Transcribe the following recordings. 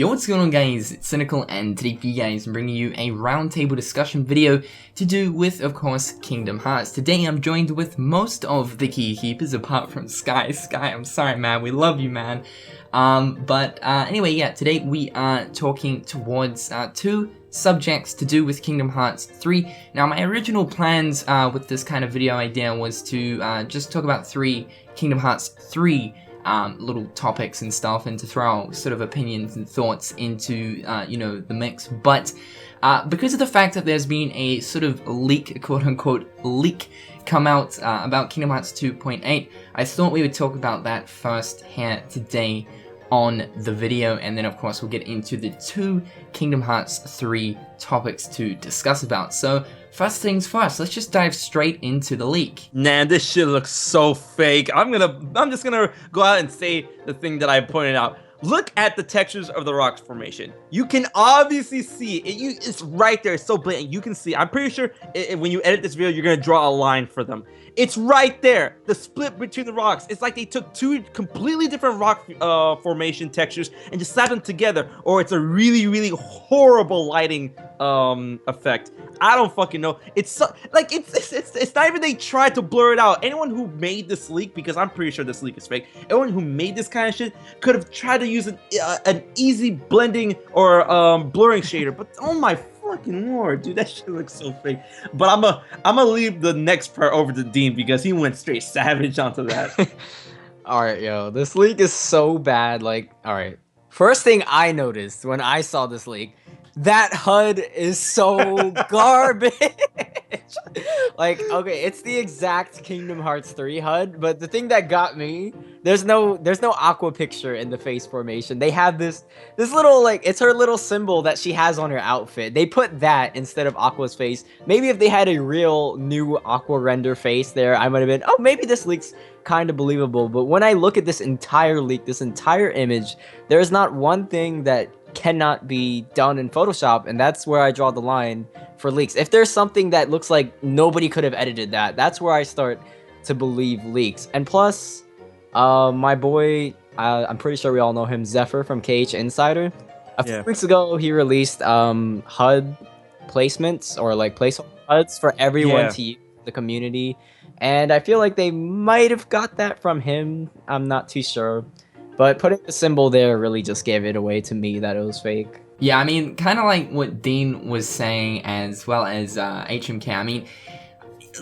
Yo, what's going on guys, it's Cynical, and today for you guys I'm bringing you a roundtable discussion video to do with, of course, Kingdom Hearts. Today I'm joined with most of the key keepers apart from Sky. Sky, I'm sorry man, we love you man. Anyway, yeah, today we are talking towards two subjects to do with Kingdom Hearts 3. Now my original plans with this kind of video idea was to just talk about Kingdom Hearts 3 little topics and stuff, and to throw sort of opinions and thoughts into you know, the mix, but because of the fact that there's been a sort of leak, quote-unquote leak, come out about Kingdom Hearts 2.8, I thought we would talk about that first here today on the video, and then of course we'll get into the two Kingdom Hearts 3 topics to discuss about. So first things first, let's just dive straight into the leak. Nah, this shit looks so fake. I'm just gonna go out and say the thing that I pointed out. Look at the textures of the rocks formation. You can obviously see it. It's right there. It's so blatant. You can see. I'm pretty sure when you edit this video, you're gonna draw a line for them. It's right there. The split between the rocks. It's like they took two completely different rock formation textures and just slapped them together. Or it's a really, really horrible lighting effect. I don't fucking know. It's so, like it's not even they tried to blur it out. Anyone who made this leak, because I'm pretty sure this leak is fake, anyone who made this kind of shit could have tried to use an easy blending or blurring shader. But oh my fucking lord, dude, that shit looks so fake. But I'm gonna leave the next part over to Dean because he went straight savage onto that. Alright, yo, this leak is so bad. Like, alright, first thing I noticed when I saw this leak, that HUD is so garbage. Like, okay, it's the exact Kingdom Hearts 3 HUD, but the thing that got me, there's no Aqua picture in the face formation. They have this little, like, it's her little symbol that she has on her outfit. They put that instead of Aqua's face. Maybe if they had a real new Aqua render face there, I might have been, oh, maybe this leak's kind of believable. But when I look at this entire leak, this entire image, there's not one thing that cannot be done in Photoshop, and that's where I draw the line for leaks. If there's something that looks like nobody could have edited that, that's where I start to believe leaks. And plus, my boy, I'm pretty sure we all know him, Zephyr from KH Insider. A few weeks ago, he released HUD placements, or like placeholder HUDs for everyone to use in the community, and I feel like they might have got that from him. I'm not too sure. But putting the symbol there really just gave it away to me that it was fake. Yeah, I mean, kind of like what Dean was saying, as well as HMK. I mean,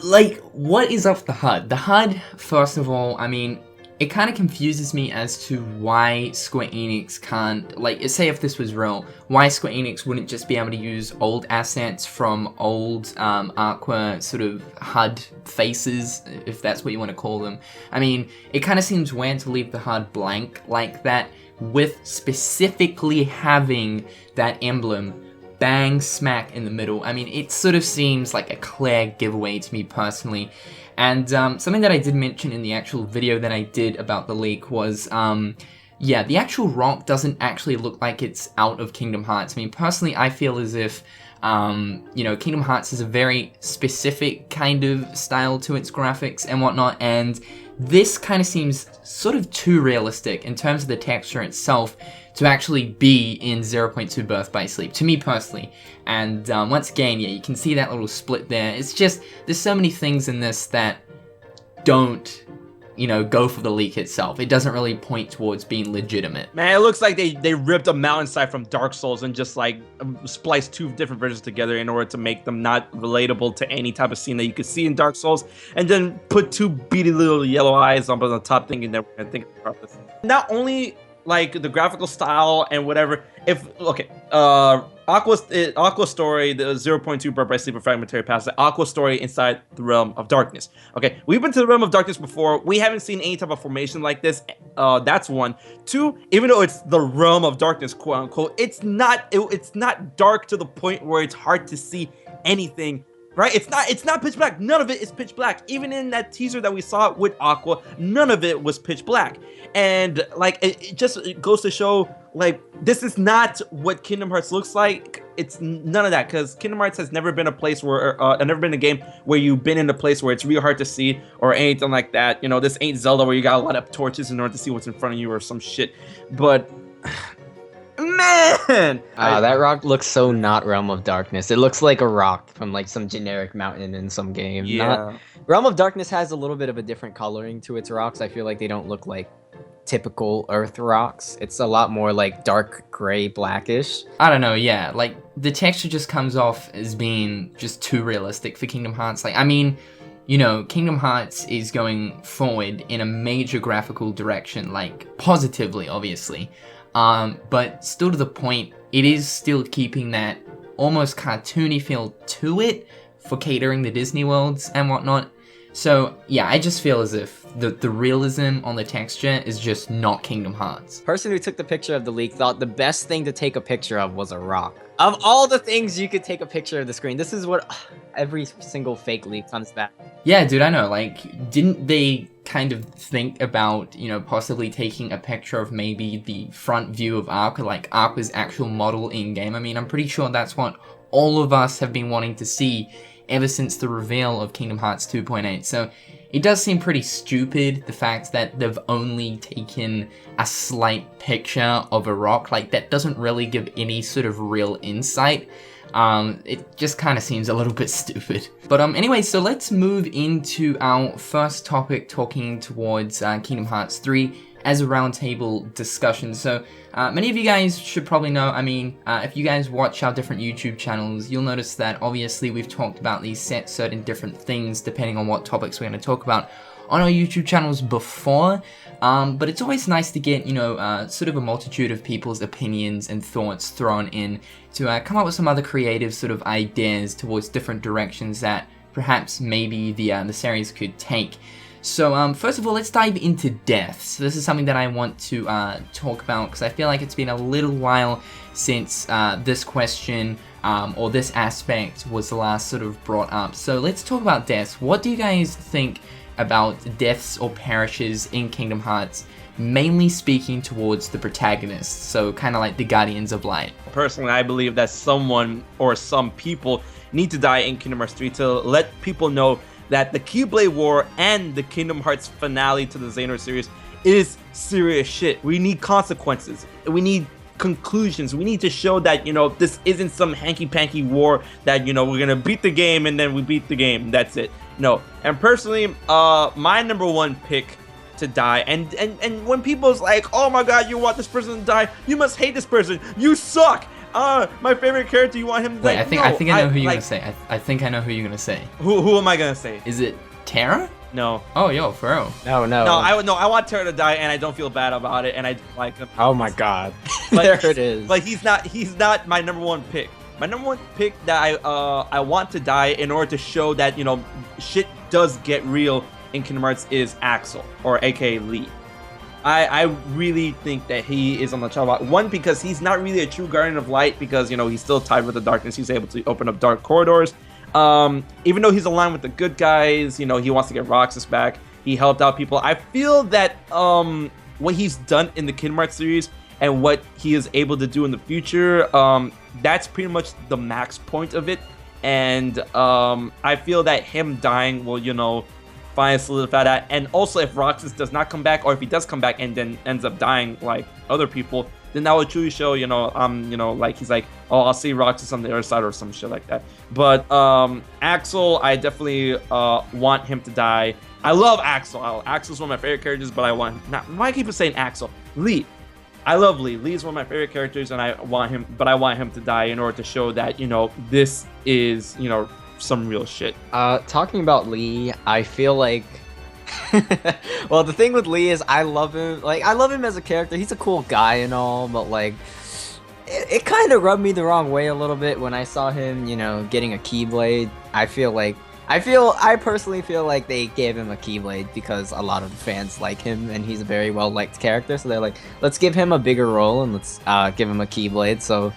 like, what is up with the HUD? The HUD, first of all, I mean, it kind of confuses me as to why Square Enix can't, like, say if this was real, why Square Enix wouldn't just be able to use old assets from old Aqua sort of HUD faces, if that's what you want to call them. I mean, it kind of seems weird to leave the HUD blank like that, with specifically having that emblem bang smack in the middle. I mean, it sort of seems like a clear giveaway to me personally. And something that I did mention in the actual video that I did about the leak was, yeah, the actual rock doesn't actually look like it's out of Kingdom Hearts. I mean, personally, I feel as if, you know, Kingdom Hearts is a very specific kind of style to its graphics and whatnot, and this kind of seems sort of too realistic in terms of the texture itself to actually be in 0.2 Birth by Sleep, to me personally. And once again, yeah, you can see that little split there. It's just, there's so many things in this that don't, you know, go for the leak itself. It doesn't really point towards being legitimate. Man, it looks like they ripped a mountainside from Dark Souls and just like spliced two different versions together in order to make them not relatable to any type of scene that you could see in Dark Souls, and then put two beady little yellow eyes up on the top, thinking that we're gonna think about this. Not only like the graphical style and whatever, Aqua story, the 0.2 Birth by Sleep and Fragmentary Past, the Aqua story inside the Realm of Darkness. Okay, we've been to the Realm of Darkness before. We haven't seen any type of formation like this. That's one. Two, even though it's the Realm of Darkness, quote unquote, it's not dark to the point where it's hard to see anything. Right? It's not pitch black. None of it is pitch black. Even in that teaser that we saw with Aqua, none of it was pitch black. And like it just goes to show, like, this is not what Kingdom Hearts looks like. It's none of that, because Kingdom Hearts has never been a place where never been a game where you've been in a place where it's really hard to see or anything like that. You know, this ain't Zelda where you gotta light up torches in order to see what's in front of you or some shit. But man! That rock looks so not Realm of Darkness. It looks like a rock from like some generic mountain in some game. Yeah. Realm of Darkness has a little bit of a different coloring to its rocks. I feel like they don't look like typical Earth rocks. It's a lot more like dark gray, blackish. I don't know, yeah, like, the texture just comes off as being just too realistic for Kingdom Hearts. Like, I mean, you know, Kingdom Hearts is going forward in a major graphical direction, like, positively, obviously. But still to the point, it is still keeping that almost cartoony feel to it for catering the Disney worlds and whatnot. So, yeah, I just feel as if the realism on the texture is just not Kingdom Hearts. Person who took the picture of the leak thought the best thing to take a picture of was a rock. Of all the things you could take a picture of the screen, this is what every single fake leak comes back. Yeah, dude, I know, like, didn't they kind of think about, you know, possibly taking a picture of maybe the front view of Ark, or like Ark's actual model in-game? I mean, I'm pretty sure that's what all of us have been wanting to see ever since the reveal of Kingdom Hearts 2.8, so it does seem pretty stupid, the fact that they've only taken a slight picture of a rock. Like, that doesn't really give any sort of real insight. It just kind of seems a little bit stupid. But anyway, so let's move into our first topic, talking towards Kingdom Hearts 3 as a roundtable discussion. So many of you guys should probably know, I mean, if you guys watch our different YouTube channels, you'll notice that obviously we've talked about these certain different things depending on what topics we're going to talk about on our YouTube channels before, but it's always nice to get, you know, sort of a multitude of people's opinions and thoughts thrown in to come up with some other creative sort of ideas towards different directions that perhaps maybe the series could take. So first of all, let's dive into deaths. This is something that I want to talk about because I feel like it's been a little while since this question or this aspect was last sort of brought up. So let's talk about deaths. What do you guys think about deaths or perishes in Kingdom Hearts, mainly speaking towards the protagonists, so kind of like the Guardians of Light? Personally, I believe that someone or some people need to die in Kingdom Hearts 3 to let people know that the Keyblade War and the Kingdom Hearts finale to the Xehanort series is serious shit. We need consequences. We need conclusions. We need to show that, you know, this isn't some hanky-panky war that, you know, we're gonna beat the game and then we beat the game. That's it. No. And personally, my number one pick to die, and when people's like, oh my god, you want this person to die, you must hate this person, you suck, my favorite character, you want him to die. Wait, I think I know who you're gonna say. I think I know who you're gonna say. Who am I gonna say? Is it Terra? No. Oh, yo, for real. No. I want Terra to die, and I don't feel bad about it, and I like him. Oh my god. But, there it is. But he's not my number one pick. My number one pick that I want to die in order to show that, you know, shit does get real in Kingdom Hearts is Axel, or aka Lee. I really think that he is on the top spot. One, because he's not really a true Guardian of Light, because, you know, he's still tied with the darkness. He's able to open up dark corridors. Even though he's aligned with the good guys, you know, he wants to get Roxas back. He helped out people. I feel that what he's done in the Kingdom Hearts series and what he is able to do in the future, that's pretty much the max point of it. And I feel that him dying will, you know, finally solidify that. And also, if Roxas does not come back, or if he does come back and then ends up dying like other people, then that would truly show, you know, like he's like, oh, I'll see Roxas on the other side or some shit like that. But Axel, I definitely want him to die. I love Axel. Axel's one of my favorite characters, but I want him. Now, why keep saying Axel? Lee. I love Lee. Lee's one of my favorite characters, and I want him to die in order to show that, you know, this is, you know, some real shit. Talking about Lee, I feel like well, the thing with Lee is I love him. Like, I love him as a character. He's a cool guy and all, but like it kind of rubbed me the wrong way a little bit when I saw him, you know, getting a Keyblade. I personally feel like they gave him a Keyblade because a lot of the fans like him and he's a very well-liked character, so they're like, let's give him a bigger role and let's give him a Keyblade. So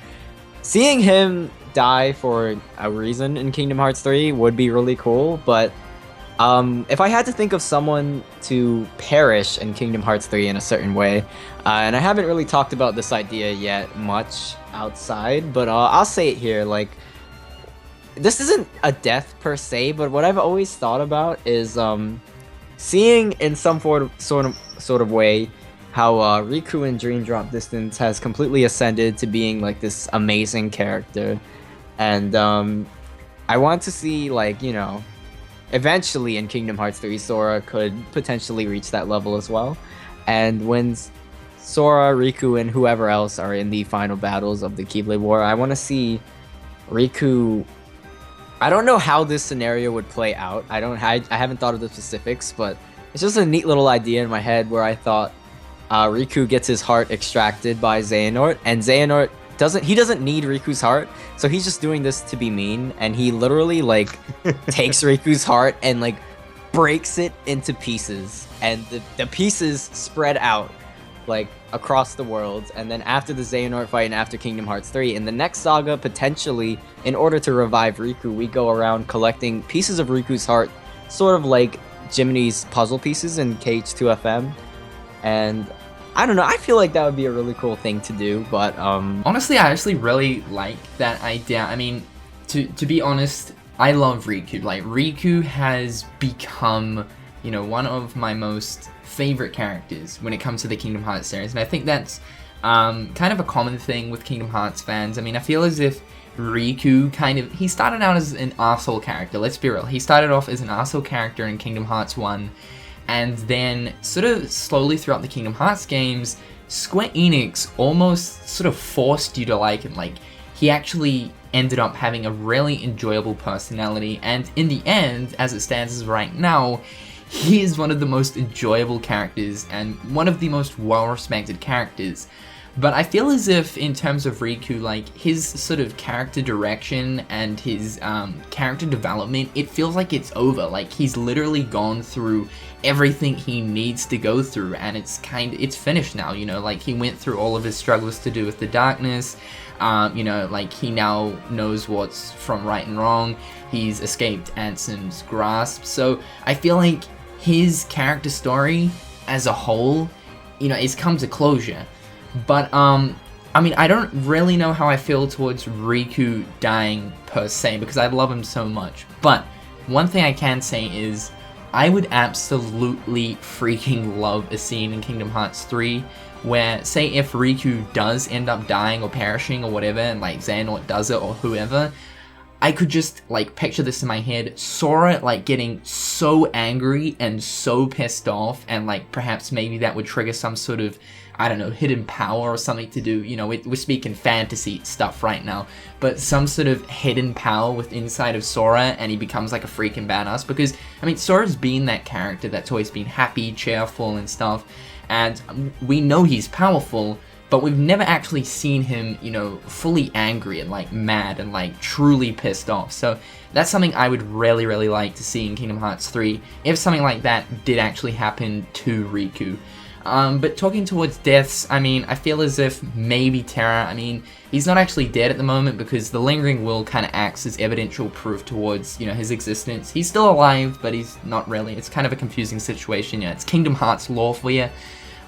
seeing him die for a reason in Kingdom Hearts 3 would be really cool, but if I had to think of someone to perish in Kingdom Hearts 3 in a certain way, and I haven't really talked about this idea yet much outside, but I'll say it here, like, this isn't a death per se, but what I've always thought about is seeing in some sort of way how Riku in Dream Drop Distance has completely ascended to being like this amazing character, and I want to see, like, you know, eventually in Kingdom Hearts 3, Sora could potentially reach that level as well. And when Sora, Riku, and whoever else are in the final battles of the Keyblade War, I want to see Riku. I don't know how this scenario would play out. I haven't thought of the specifics, but it's just a neat little idea in my head where I thought Riku gets his heart extracted by Xehanort, and Xehanort doesn't need Riku's heart, so he's just doing this to be mean, and he literally like takes Riku's heart and like breaks it into pieces, and the pieces spread out like across the world. And then after the Xehanort fight and after Kingdom Hearts 3, in the next saga, potentially, in order to revive Riku, we go around collecting pieces of Riku's heart, sort of like Jiminy's puzzle pieces in KH2FM. And I don't know, I feel like that would be a really cool thing to do, but honestly, I actually really like that idea. I mean, to be honest, I love Riku. Like, Riku has become, you know, one of my most favorite characters when it comes to the Kingdom Hearts series, and I think that's kind of a common thing with Kingdom Hearts fans. I mean, I feel as if Riku he started out as an arsehole character, let's be real. He started off as an arsehole character in Kingdom Hearts 1, and then sort of slowly throughout the Kingdom Hearts games, Square Enix almost sort of forced you to like him. Like, he actually ended up having a really enjoyable personality, and in the end, as it stands as right now, he is one of the most enjoyable characters and one of the most well-respected characters. But I feel as if, in terms of Riku, like, his sort of character direction and his character development, it feels like it's over. Like, he's literally gone through everything he needs to go through, and it's finished now, you know? Like, he went through all of his struggles to do with the darkness, you know, like, he now knows what's from right and wrong, he's escaped Anson's grasp, so I feel like his character story as a whole, you know, it's come to closure. But, I mean, I don't really know how I feel towards Riku dying per se, because I love him so much. But one thing I can say is, I would absolutely freaking love a scene in Kingdom Hearts 3 where, say, if Riku does end up dying or perishing or whatever, and like Xehanort does it or whoever, I could just, like, picture this in my head, Sora, like, getting so angry and so pissed off, and, like, perhaps maybe that would trigger some sort of, I don't know, hidden power or something to do, you know, we're speaking fantasy stuff right now, but some sort of hidden power within inside of Sora, and he becomes, like, a freaking badass, because, I mean, Sora's been that character that's always been happy, cheerful, and stuff, and we know he's powerful, but we've never actually seen him, you know, fully angry and, like, mad and, like, truly pissed off. So that's something I would really, really like to see in Kingdom Hearts 3, if something like that did actually happen to Riku. But talking towards deaths, I mean, I feel as if maybe Terra, I mean, he's not actually dead at the moment because the Lingering Will kind of acts as evidential proof towards, you know, his existence. He's still alive, but he's not really. It's kind of a confusing situation, yeah. It's Kingdom Hearts lore for you.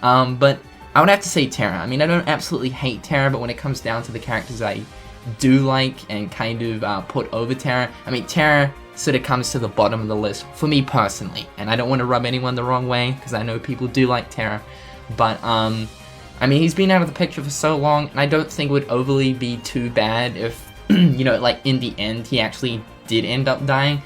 But I would have to say Terra. I mean, I don't absolutely hate Terra, but when it comes down to the characters I do like and kind of put over Terra, I mean, Terra sort of comes to the bottom of the list for me personally. And I don't want to rub anyone the wrong way, because I know people do like Terra. But, I mean, he's been out of the picture for so long, and I don't think it would overly be too bad if, you know, like, in the end, he actually did end up dying.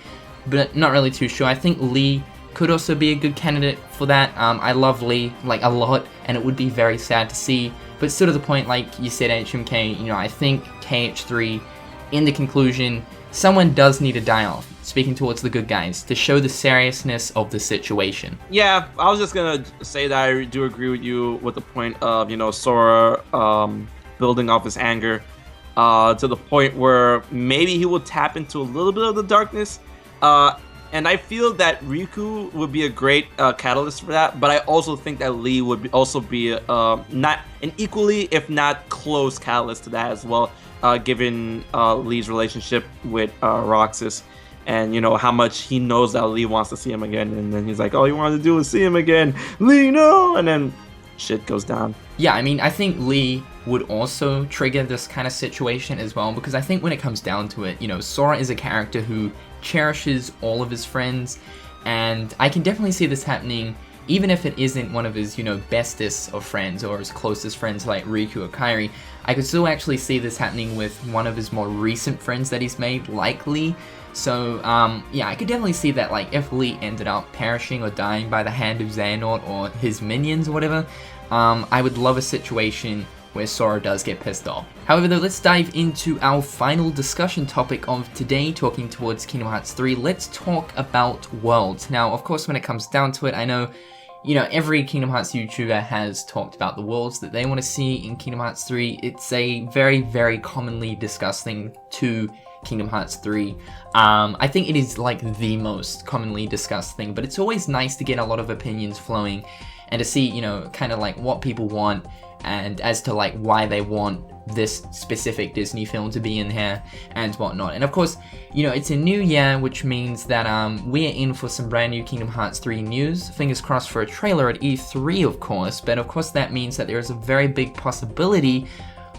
But not really too sure. I think Lee could also be a good candidate for that. I love Lee, like, a lot, and it would be very sad to see. But still to the point, like you said, HMK, you know, I think KH3, in the conclusion, someone does need to die off, speaking towards the good guys, to show the seriousness of the situation. Yeah, I was just gonna say that I do agree with you with the point of, you know, Sora building off his anger to the point where maybe he will tap into a little bit of the darkness. And I feel that Riku would be a great catalyst for that, but I also think that Lee would also be not an equally, if not close, catalyst to that as well, given Lee's relationship with Roxas, and, you know, how much he knows that Lee wants to see him again, and then he's like, all you want to do is see him again, Lee, no, and then shit goes down. Yeah, I mean, I think Lee would also trigger this kind of situation as well, because I think when it comes down to it, you know, Sora is a character who cherishes all of his friends, and I can definitely see this happening even if it isn't one of his, bestest of friends or his closest friends like Riku or Kairi, I could still actually see this happening with one of his more recent friends that he's made, likely. So, yeah, I could definitely see that, like, if Lee ended up perishing or dying by the hand of Xehanort or his minions or whatever, I would love a situation where Sora does get pissed off. However, though, let's dive into our final discussion topic of today, talking towards Kingdom Hearts 3. Let's talk about worlds. Now, of course, when it comes down to it, I know, every Kingdom Hearts YouTuber has talked about the worlds that they want to see in Kingdom Hearts 3. It's a very, very commonly discussed thing to Kingdom Hearts 3. I think it is like the most commonly discussed thing, but it's always nice to get a lot of opinions flowing and to see, kind of like what people want and as to like why they want this specific Disney film to be in here and whatnot. And of course, it's a new year, which means that we're in for some brand new Kingdom Hearts 3 news. Fingers crossed for a trailer at E3, of course, but of course that means that there is a very big possibility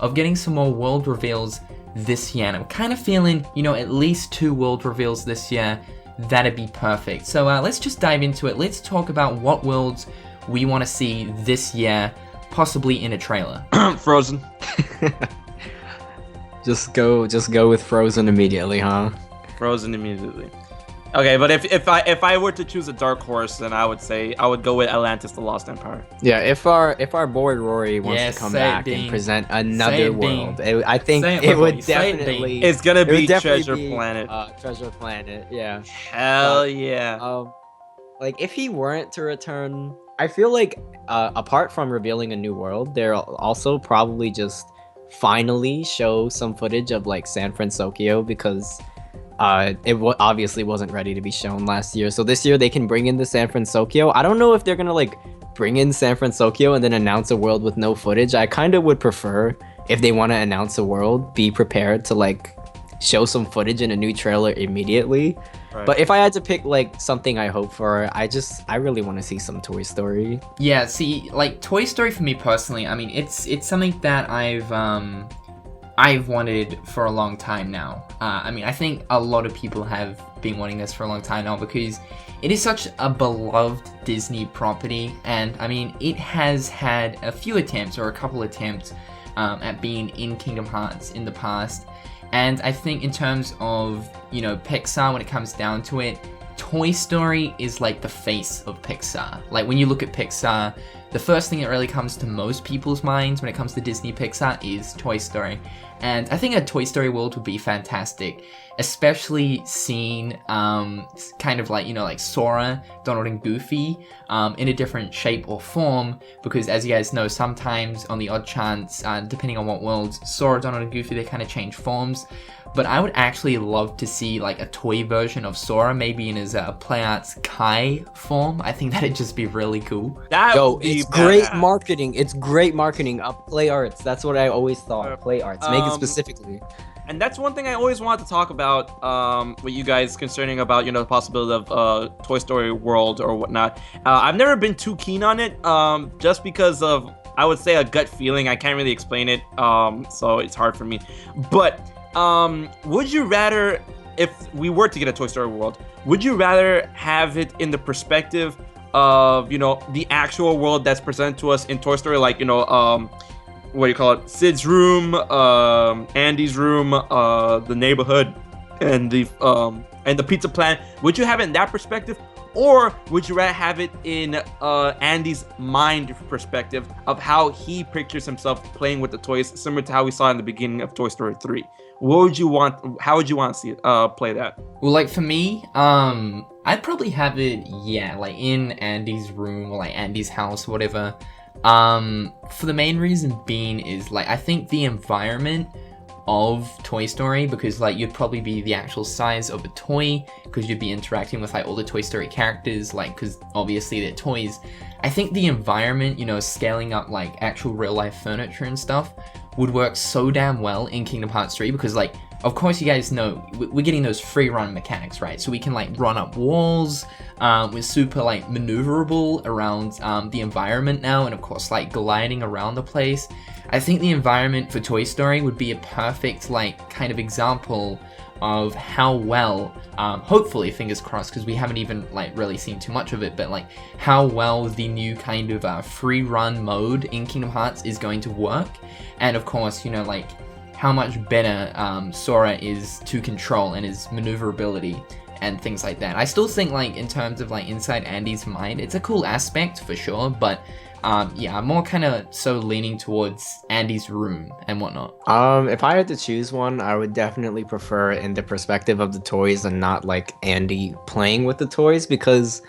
of getting some more world reveals this year, and I'm kind of feeling, at least 2 world reveals this year. That'd be perfect. So let's just dive into it. Let's talk about what worlds we want to see this year, possibly in a trailer. Frozen. Just go with Frozen immediately, huh? Frozen immediately. Okay, but if I were to choose a dark horse, then I would say I would go with Atlantis: The Lost Empire. Yeah, if our boy Rory wants to come back and present another world, I think it would definitely. It's gonna be Treasure Planet. Treasure Planet, yeah. Hell yeah. Like if he weren't to return, I feel like apart from revealing a new world, they'll also probably just finally show some footage of like San Francisco, because it obviously wasn't ready to be shown last year. So this year they can bring in the San Francisco. I don't know if they're gonna like bring in San Francisco and then announce a world with no footage. I kind of would prefer, if they want to announce a world, be prepared to like show some footage in a new trailer immediately. Right. But if I had to pick like something I hope for, I really want to see some Toy Story. Yeah, see, like Toy Story for me personally, I mean, it's something that I've wanted for a long time now. I mean, I think a lot of people have been wanting this for a long time now, because it is such a beloved Disney property, and I mean, it has had a few attempts, or a couple attempts, at being in Kingdom Hearts in the past. And I think in terms of, Pixar, when it comes down to it, Toy Story is like the face of Pixar. Like when you look at Pixar, the first thing that really comes to most people's minds when it comes to Disney Pixar is Toy Story. And I think a Toy Story world would be fantastic, especially seeing kind of like, like Sora, Donald, and Goofy in a different shape or form, because as you guys know, sometimes on the odd chance, depending on what worlds, Sora, Donald, and Goofy, they kind of change forms. But I would actually love to see like a toy version of Sora, maybe in his Play Arts Kai form. I think that'd just be really cool. It's great marketing. It's great marketing. Play Arts. That's what I always thought. Play Arts. Make it specifically. And that's one thing I always wanted to talk about with you guys concerning about, the possibility of Toy Story World or whatnot. I've never been too keen on it, just because of, I would say, a gut feeling. I can't really explain it, so it's hard for me. But would you rather, if we were to get a Toy Story World, would you rather have it in the perspective of, the actual world that's presented to us in Toy Story, like, what do you call it? Sid's room, Andy's room, the neighborhood, and the pizza plant. Would you have it in that perspective, or would you rather have it in Andy's mind perspective of how he pictures himself playing with the toys, similar to how we saw in the beginning of Toy Story 3? What would you want? How would you want to see it play that? Well, like for me, I'd probably have it, like in Andy's room or like Andy's house, whatever. For the main reason being is like I think the environment of Toy Story, because like you'd probably be the actual size of a toy, because you'd be interacting with like all the Toy Story characters, like because obviously they're toys. I think the environment, scaling up like actual real life furniture and stuff would work so damn well in Kingdom Hearts 3, because like of course you guys know we're getting those free run mechanics, right? So we can like run up walls, we're super like maneuverable around the environment now, and of course like gliding around the place. I think the environment for Toy Story would be a perfect like kind of example of how well, hopefully, fingers crossed, because we haven't even like really seen too much of it, but like how well the new kind of free run mode in Kingdom Hearts is going to work, and of course, you know, like how much better Sora is to control and his maneuverability and things like that. I still think like in terms of like inside Andy's mind, it's a cool aspect for sure, but yeah, I'm more kind of so leaning towards Andy's room and whatnot. If I had to choose one, I would definitely prefer in the perspective of the toys and not like Andy playing with the toys, because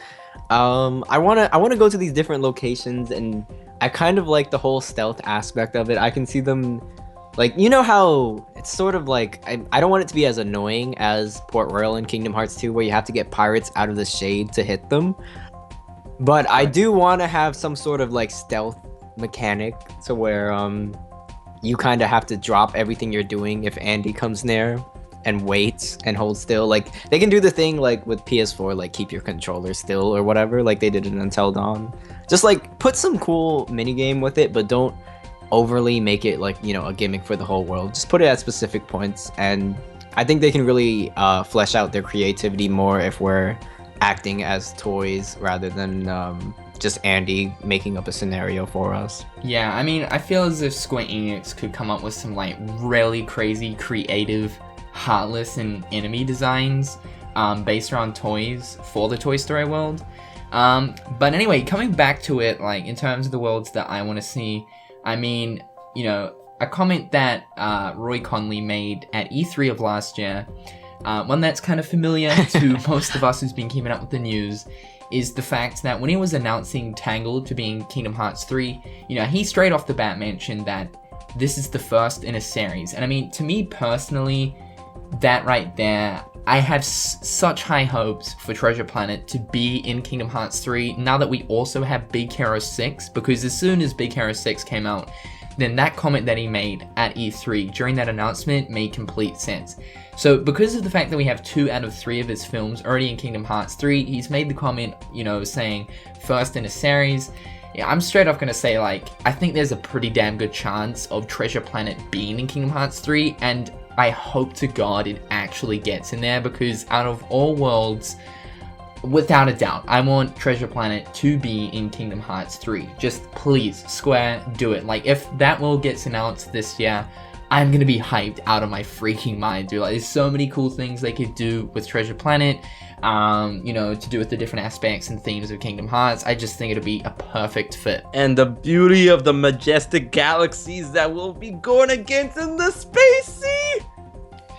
I wanna go to these different locations, and I kind of like the whole stealth aspect of it. I can see them, like, you know how it's sort of like, I don't want it to be as annoying as Port Royal in Kingdom Hearts 2, where you have to get pirates out of the shade to hit them. But I do want to have some sort of like stealth mechanic to where you kind of have to drop everything you're doing if Andy comes near and waits and hold still. Like they can do the thing like with PS4, like keep your controller still or whatever, like they did in Until Dawn. Just like put some cool minigame with it, but don't overly make it like, you know, a gimmick for the whole world. Just put it at specific points, and I think they can really flesh out their creativity more if we're acting as toys rather than just Andy making up a scenario for us. Yeah, I mean, I feel as if Square Enix could come up with some like really crazy, creative, heartless and enemy designs based around toys for the Toy Story world. But anyway, coming back to it, like in terms of the worlds that I want to see, I mean, you know, a comment that Roy Conley made at E3 of last year, one that's kind of familiar to most of us who's been keeping up with the news, is the fact that when he was announcing Tangled to be in Kingdom Hearts 3, you know, he straight off the bat mentioned that this is the first in a series. And I mean, to me personally, that right there, I have such high hopes for Treasure Planet to be in Kingdom Hearts 3 now that we also have Big Hero 6, because as soon as Big Hero 6 came out, then that comment that he made at E3 during that announcement made complete sense. So because of the fact that we have 2 out of 3 of his films already in Kingdom Hearts 3, he's made the comment, you know, saying first in a series. Yeah, I'm straight up gonna say, like, I think there's a pretty damn good chance of Treasure Planet being in Kingdom Hearts 3, and I hope to God it actually gets in there, because out of all worlds, without a doubt, I want Treasure Planet to be in Kingdom Hearts 3. Just please, Square, do it. Like, if that world gets announced this year, I'm gonna be hyped out of my freaking mind, dude. Like, there's so many cool things they could do with Treasure Planet, you know, to do with the different aspects and themes of Kingdom Hearts. I just think it'll be a perfect fit. And the beauty of the majestic galaxies that we'll be going against in the space sea!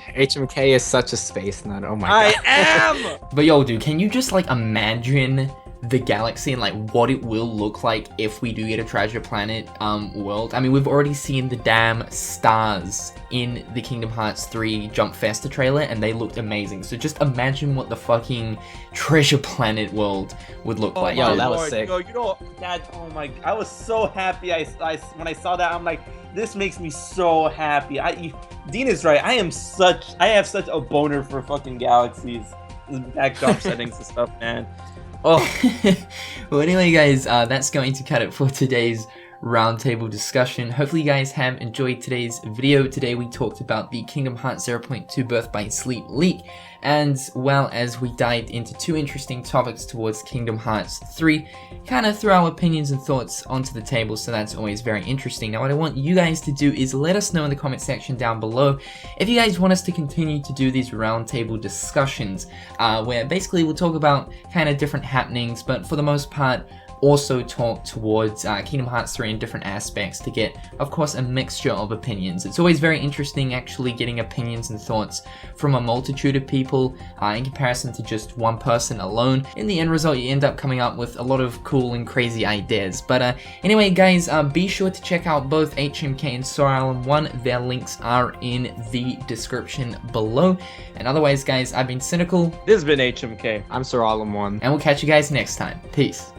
HMK is such a space nut, oh my I god. am! But yo, dude, can you just like imagine the galaxy and like what it will look like if we do get a Treasure Planet world? I mean, we've already seen the damn stars in the Kingdom Hearts 3 Jump Festa trailer, and they looked amazing. So just imagine what the fucking Treasure Planet world would look like. Yo, my that was lord. sick. Yo, you know, that, oh my, I was so happy when I saw that. I'm like, this makes me so happy. Dean is right. I have such a boner for fucking galaxies, backdrop settings and stuff, man. Oh. Well, anyway, guys, that's going to cut it for today's roundtable discussion. Hopefully you guys have enjoyed today's video. Today we talked about the Kingdom Hearts 0.2 Birth by Sleep leak, as well as we dived into 2 interesting topics towards Kingdom Hearts 3, kind of threw our opinions and thoughts onto the table, so that's always very interesting. Now what I want you guys to do is let us know in the comment section down below if you guys want us to continue to do these roundtable discussions, where basically we'll talk about kind of different happenings, but for the most part also talk towards Kingdom Hearts 3 in different aspects to get, of course, a mixture of opinions. It's always very interesting actually getting opinions and thoughts from a multitude of people in comparison to just one person alone. In the end result, you end up coming up with a lot of cool and crazy ideas. But anyway, guys, be sure to check out both HMK and Sora Island 1. Their links are in the description below. And otherwise, guys, I've been Cynical. This has been HMK. I'm Sir Allen 1. And we'll catch you guys next time. Peace.